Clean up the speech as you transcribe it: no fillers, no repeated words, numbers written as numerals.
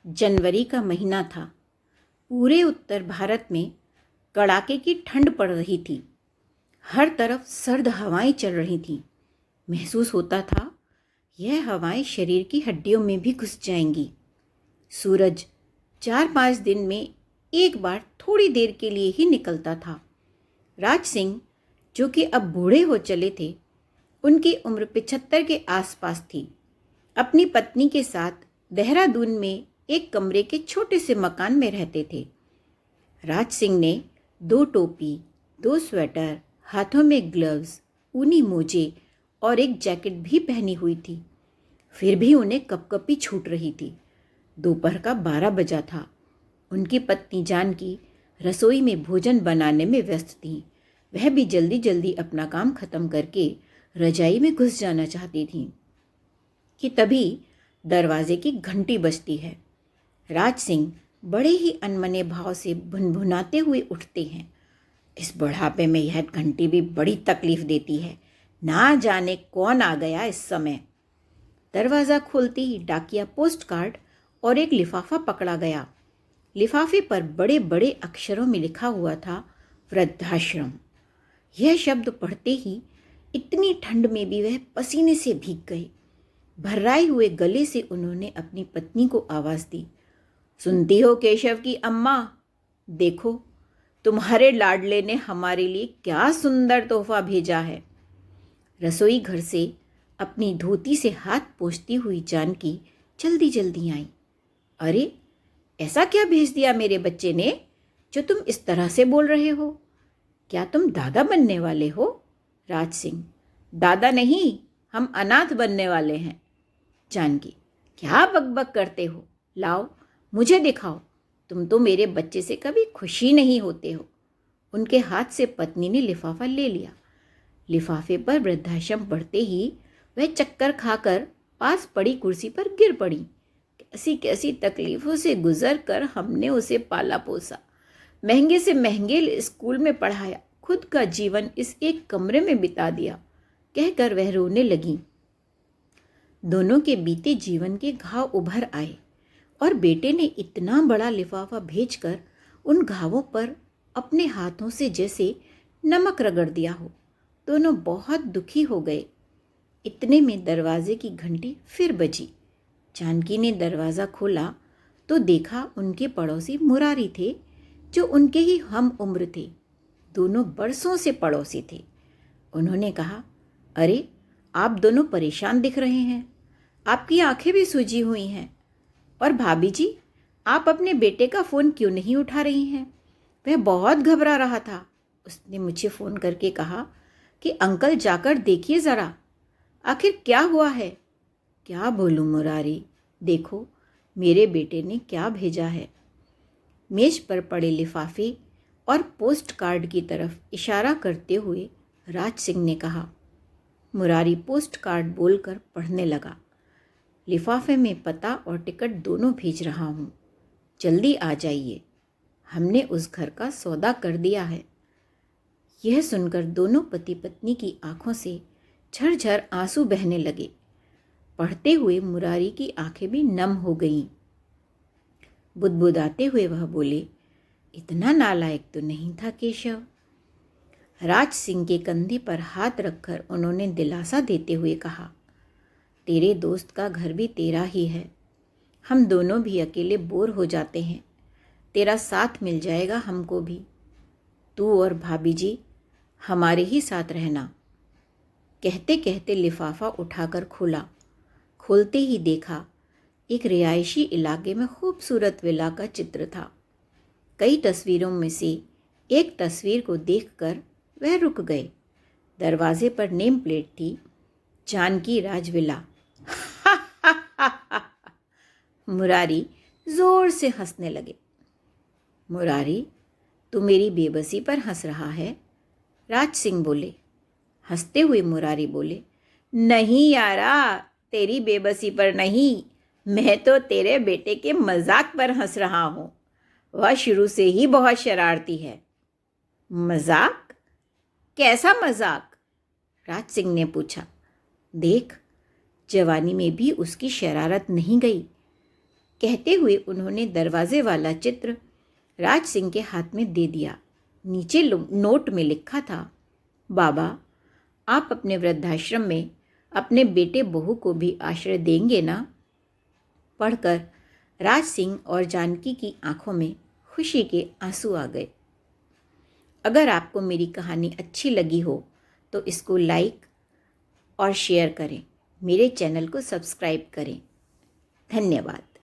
जनवरी का महीना था। पूरे उत्तर भारत में कड़ाके की ठंड पड़ रही थी। हर तरफ सर्द हवाएं चल रही थीं। महसूस होता था यह हवाएं शरीर की हड्डियों में भी घुस जाएंगी। सूरज 4-5 दिन में एक बार थोड़ी देर के लिए ही निकलता था। राज सिंह, जो कि अब बूढ़े हो चले थे, उनकी उम्र 75 के आसपास थी, अपनी पत्नी के साथ देहरादून में एक कमरे के छोटे से मकान में रहते थे। राज सिंह ने 2 टोपी, 2 स्वेटर, हाथों में ग्लव्स, ऊनी मोजे और एक जैकेट भी पहनी हुई थी। फिर भी उन्हें कपकपी छूट रही थी। दोपहर का 12 बजा था। उनकी पत्नी जानकी रसोई में भोजन बनाने में व्यस्त थी। वह भी जल्दी जल्दी अपना काम खत्म करके रजाई में घुस जाना चाहती थी कि तभी दरवाजे की घंटी बजती है। राज सिंह बड़े ही अनमने भाव से भुनभुनाते हुए उठते हैं। इस बुढ़ापे में यह घंटी भी बड़ी तकलीफ देती है। ना जाने कौन आ गया इस समय। दरवाज़ा खोलते ही डाकिया पोस्ट कार्ड और एक लिफाफा पकड़ा गया। लिफाफे पर बड़े बड़े अक्षरों में लिखा हुआ था, वृद्धाश्रम। यह शब्द पढ़ते ही इतनी ठंड में भी वह पसीने से भीग गए। भर्राए हुए गले से उन्होंने अपनी पत्नी को आवाज़ दी, सुनती हो केशव की अम्मा? देखो, तुम्हारे लाडले ने हमारे लिए क्या सुंदर तोहफा भेजा है। रसोई घर से अपनी धोती से हाथ पोंछती हुई जानकी जल्दी जल्दी आई। अरे, ऐसा क्या भेज दिया मेरे बच्चे ने जो तुम इस तरह से बोल रहे हो? क्या तुम दादा बनने वाले हो? राज सिंह, दादा नहीं, हम अनाथ बनने वाले हैं। जानकी, क्या बकबक करते हो? लाओ, मुझे दिखाओ। तुम तो मेरे बच्चे से कभी खुशी नहीं होते हो। उनके हाथ से पत्नी ने लिफाफा ले लिया। लिफाफे पर वृद्धाश्रम पढ़ते ही वह चक्कर खाकर पास पड़ी कुर्सी पर गिर पड़ी। कैसी कैसी तकलीफ़ों से गुजर कर हमने उसे पाला पोसा, महंगे से महंगे स्कूल में पढ़ाया, खुद का जीवन इस एक कमरे में बिता दिया, कहकर वह रोने लगी। दोनों के बीते जीवन के घाव उभर आए और बेटे ने इतना बड़ा लिफाफा भेजकर उन घावों पर अपने हाथों से जैसे नमक रगड़ दिया हो। दोनों बहुत दुखी हो गए। इतने में दरवाजे की घंटी फिर बजी। जानकी ने दरवाज़ा खोला तो देखा उनके पड़ोसी मुरारी थे, जो उनके ही हम उम्र थे। दोनों बरसों से पड़ोसी थे। उन्होंने कहा, अरे, आप दोनों परेशान दिख रहे हैं। आपकी आंखें भी सूजी हुई हैं। और भाभी जी, आप अपने बेटे का फ़ोन क्यों नहीं उठा रही हैं? वह बहुत घबरा रहा था। उसने मुझे फ़ोन करके कहा कि अंकल जाकर देखिए ज़रा, आखिर क्या हुआ है। क्या बोलूँ मुरारी, देखो मेरे बेटे ने क्या भेजा है। मेज पर पड़े लिफाफे और पोस्ट कार्ड की तरफ इशारा करते हुए राज सिंह ने कहा। मुरारी पोस्ट कार्ड बोलकर पढ़ने लगा। लिफाफे में पता और टिकट दोनों भेज रहा हूँ। जल्दी आ जाइए, हमने उस घर का सौदा कर दिया है। यह सुनकर दोनों पति पत्नी की आंखों से झरझर आंसू बहने लगे। पढ़ते हुए मुरारी की आंखें भी नम हो गईं। बुदबुदाते हुए वह बोले, इतना नालायक तो नहीं था केशव। राज सिंह के कंधे पर हाथ रखकर उन्होंने दिलासा देते हुए कहा, तेरे दोस्त का घर भी तेरा ही है। हम दोनों भी अकेले बोर हो जाते हैं। तेरा साथ मिल जाएगा हमको भी। तू और भाभी जी हमारे ही साथ रहना। कहते कहते लिफाफा उठाकर खोला। खोलते ही देखा एक रिहायशी इलाके में खूबसूरत विला का चित्र था। कई तस्वीरों में से एक तस्वीर को देखकर वह रुक गए। दरवाजे पर नेम प्लेट थी, जानकी राज विला। मुरारी जोर से हंसने लगे। मुरारी, तू मेरी बेबसी पर हंस रहा है? राज सिंह बोले। हंसते हुए मुरारी बोले, नहीं यारा, तेरी बेबसी पर नहीं, मैं तो तेरे बेटे के मजाक पर हंस रहा हूँ। वह शुरू से ही बहुत शरारती है। मजाक? कैसा मजाक? राज सिंह ने पूछा। देख, जवानी में भी उसकी शरारत नहीं गई। कहते हुए उन्होंने दरवाजे वाला चित्र राज सिंह के हाथ में दे दिया। नीचे नोट में लिखा था, बाबा, आप अपने वृद्धाश्रम में अपने बेटे बहू को भी आश्रय देंगे ना? पढ़कर राज सिंह और जानकी की आंखों में खुशी के आंसू आ गए। अगर आपको मेरी कहानी अच्छी लगी हो तो इसको लाइक और शेयर करें, मेरे चैनल को सब्सक्राइब करें। धन्यवाद।